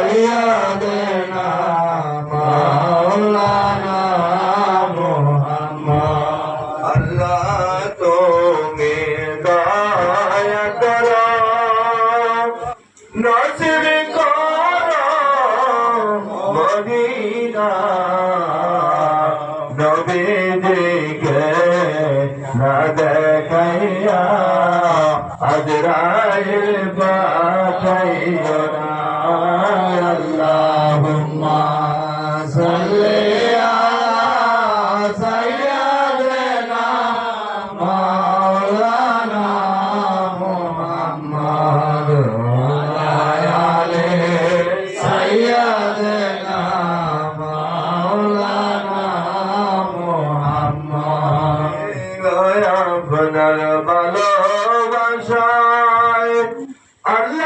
سيدنا مولانا محمد الله তুমি দয়া করো নসিব করো মদিনা নবীজিকে না দেখাইয়া আজরাইল পাঠাইও না আল্লাহুম্মা সাল্লি আলা সাইয়্যিদিনা মাওলানা মুহাম্মদ ওয়া আলি সাইয়্যিদিনা মাওলানা মুহাম্মদ আপনার ভালোবাসায় আল্লাহ